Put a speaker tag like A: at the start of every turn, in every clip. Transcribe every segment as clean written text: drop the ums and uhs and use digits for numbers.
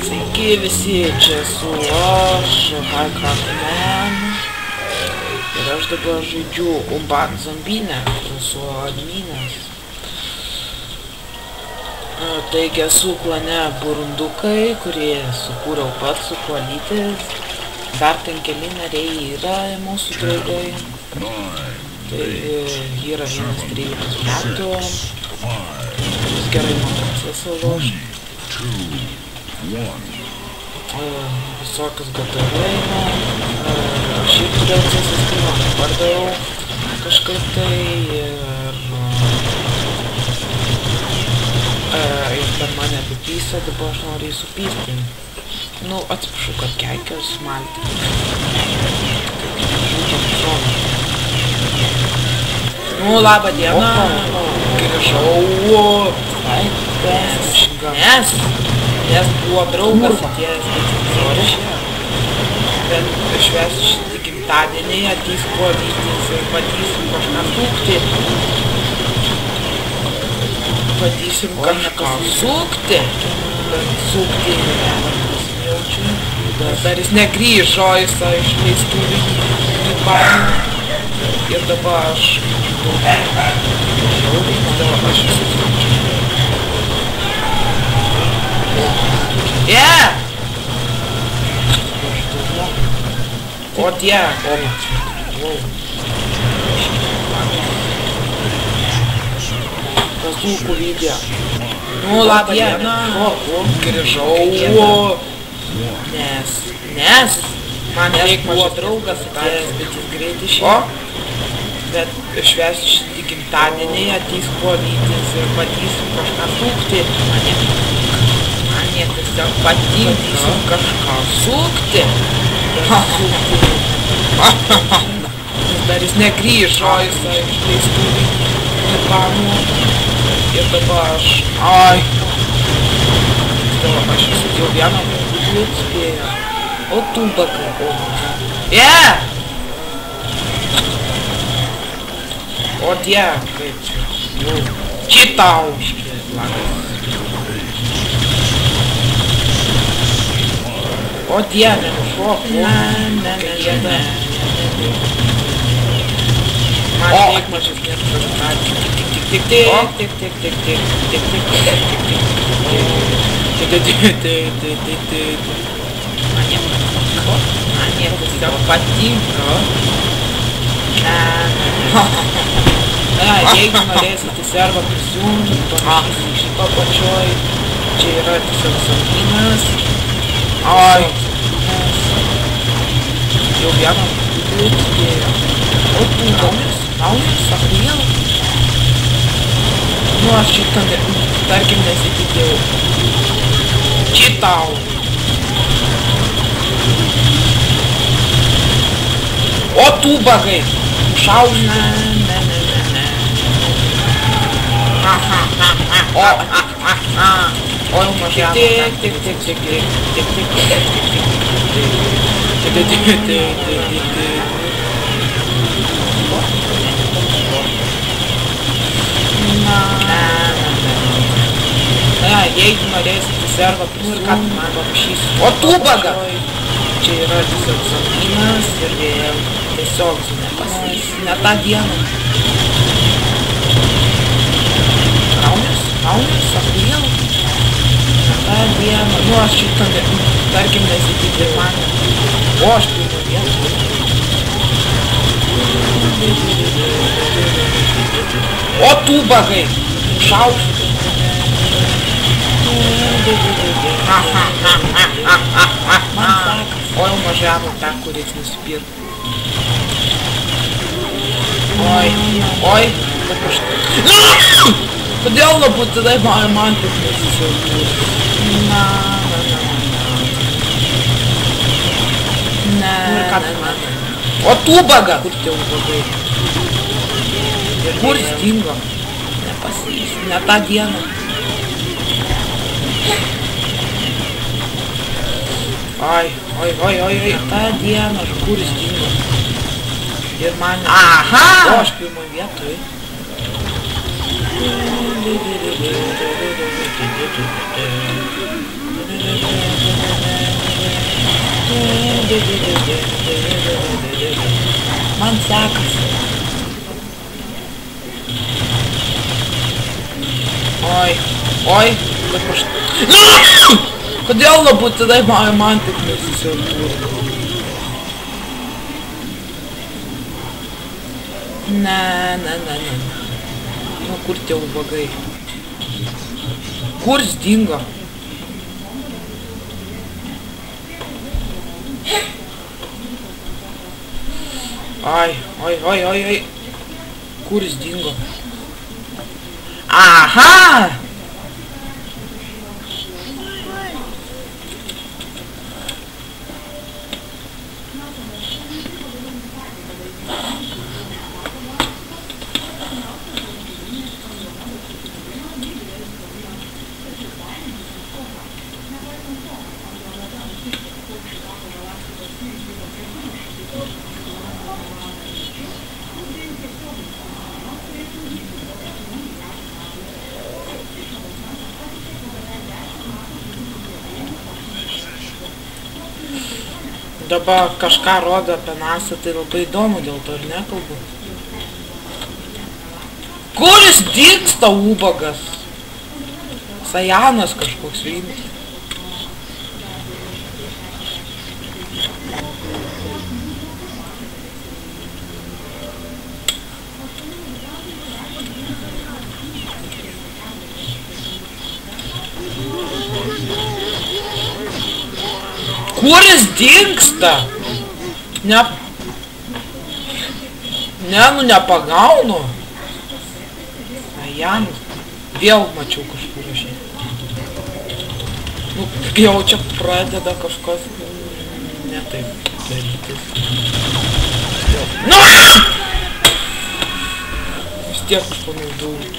A: Sveiki visi, čia esu aš, HighCraftMan. Ir aš dabar žaidžiu Umban Zombinę, esu adminas. Taigi esu klane burundukai, kurie sukūriau pats su koalytis. Dar ten keli nariai yra mūsų draugai. Tai yra 1-13 metų. Jis gerai mokėsi lošti. Visokius gataveina. Aš ir turėjau CSS-ą, pardavau kažkaip tai ir per mane apipysė, dabar aš noriu jį supysti. Nu, atsiprašau, kad keikiau smalti. Nu, labą dieną. Grįžau. Nes buvo draugas atėjęs bet švęs šitą gimtadienį, ateis koalytis ir patysim kažką sukti. Patysim kažką sukti. Bet sukti nesijaučiu. Dar jis negrįžo, jis išleistų į baimę. Ir dabar aš O tie, Kazūkų video. Nu, labą dieną. Grįžau. Nes man buvo draugas atėjęs, bet jis greit išėjo. Bet švęs šitą gimtadienį, ateis koalytis ir patysim kažką sukti. Mane tiesiog patysim kažką sukti. Dar jis negrįžo, jis išleistų į pamų. Ir dabar aš... Aš jau vieną būdų atspėjo. O tu bakai. O tie, kaip čia. Čitau. O dieve, šok. Ne. Man tiek mažas nepražinati. Man tiesiog patinka. Jeigu norėsit į servą prisijungti, panašys į šito pačioj. Čia yra tiesiog Zombinas. Jau vieną atspėjo. O tu naujas, achrijel? Nu, aš šitą, tarkim, nesitikėjau. Čitau. O tu bagai. Šauži. Ne. O jau mažiau. Tik. Jeigu norėsit į servą prisijungti, man parašysiu. O tu baga! Čia yra tiesiog Zombinas ir tiesiog nepasakys. Ne tą dieną. Naujas, achrijel? Ne tą dieną. Nu, aš šitą, tarkim, nesitikė man. O, aš pirmą vieną. O tu bagai! Šauši! O jau mažiavo tą, kuris nusipirko. Oi, kaip aš... Kodėl nebūtinai man taip nesisiaukiu? Ne. O tu baga! Kur tie bagai? Kur jis dingo? Nepasakys, ne tą dieną. Oi, tą dieną, kur jis dingo. Ir man... Aha! O, aš pirmo vietoj. Man sekasi. Oi, kaip aš... Kodėl būtinai man tik nesisiautūrė? Ne. Nu, kur tie ubagai? Kur jis dingo? Oi. Kur jis dingo? Aha! Dabar kažką rodo apie NASA, tai labai įdomu, dėl to ir nekalbu. Kur jis dingsta, ubagas? Sajanas kažkoks rimtas. Kur jis dingsta? Nepagaunu. Janas. Vėl mačiau kažkur rašyti. Nu, jau čia pradeda kažkas ne taip darytis. Nu! Vis tiek aš panaudojau.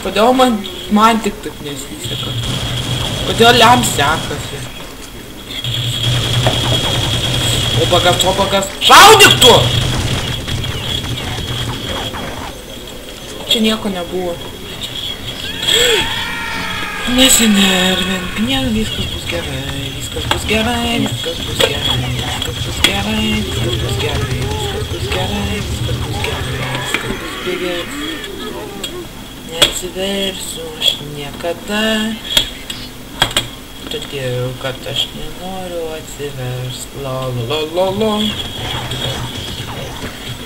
A: Kodėl man tik taip nesiseka? Kodėl jam sekasi? Ubagas. Šaudyk tu! Čia nieko nebuvo. Nesinervink, viskas bus gerai. Viskas gerai. Neatsiversiu aš niekada. Todėl, kad aš nenoriu atsiverst. La.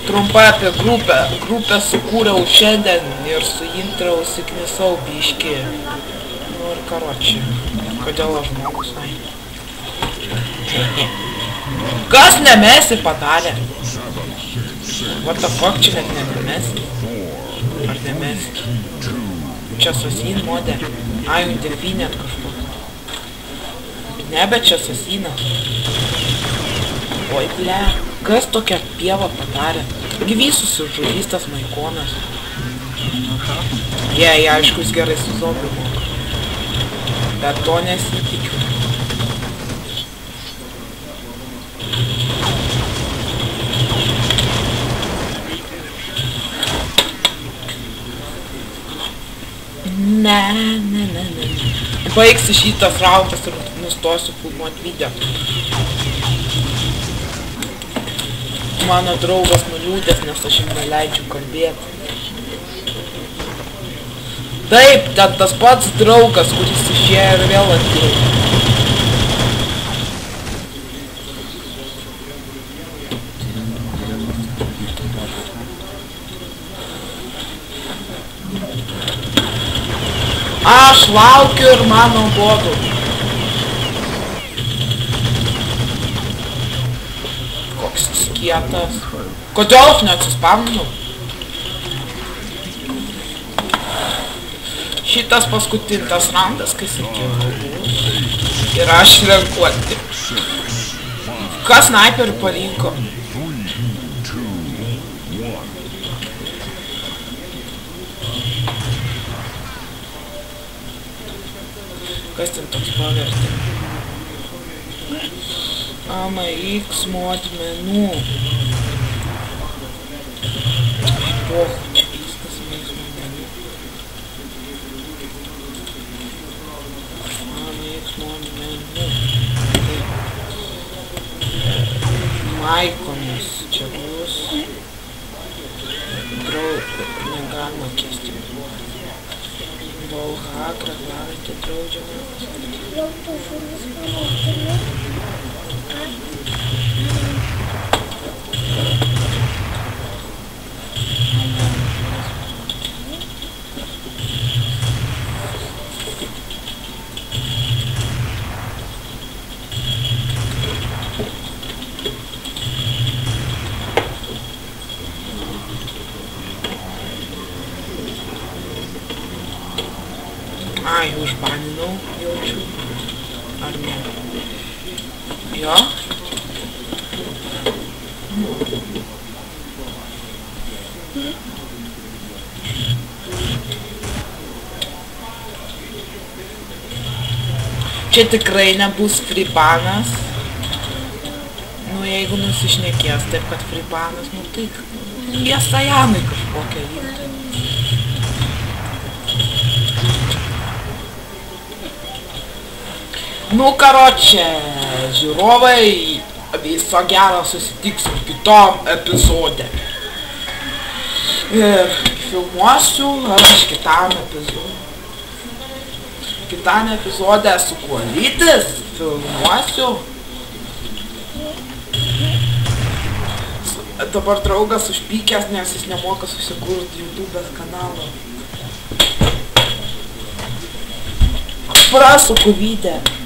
A: Trumpai apie grupę. Grupę sukūriau šiandien ir su intro užsiknisau biškį. Nu ir karoči. Kodėl aš žmogus, ai. Kas nemesi padarė? What the fuck, čia net nemesi? Ar nemesi? Čia sasin modė. Ai, delfinėt kažkoks. Ne, bet čia sasinas. Oi, ble. Kas tokią pievą padarė? Gyvysus sužudys tas maikonas. Jei, aišku, jis gerai su zombiu moka. Bet to nesitikiu. Ne. Baigsi šitas raundas ir nustosiu filmuoti video. Mano draugas nuliūdęs, nes aš jam neleidžiu kalbėti. Taip, tas pats draugas, kuris išėjo ir vėl atėjo. Aš laukiu ir mano bodu. Koks skietas. Kodėl aš neatsispamdinau? Šitas paskutintas raundas, kai sakiau. Ir aš renkuoti. Kas sniperį parinko? Kas ten toks pavertė? AMX modmenų. Viskas AMX modmenų. AMX modmenų. Maikomis čia bus. Negalima kesti. Volhak, reglamentė draudžiama. Ai, užbaninau, jaučiu. Ar ne? Jo? Čia tikrai nebus fribanas. Nu, jeigu nusišnekės taip, kad fribanas, nu tai jie sajanai kažkokia vyktų. Nu, karoče, žiūrovai, viso gero, susitiksim kitom epizode. Ir filmuosiu aš kitam epizode. Kitam epizode su Kuolytis filmuosiu. Dabar draugas užpykęs, nes jis nemoka susikurti YouTube'ės kanalą. Prasuku video.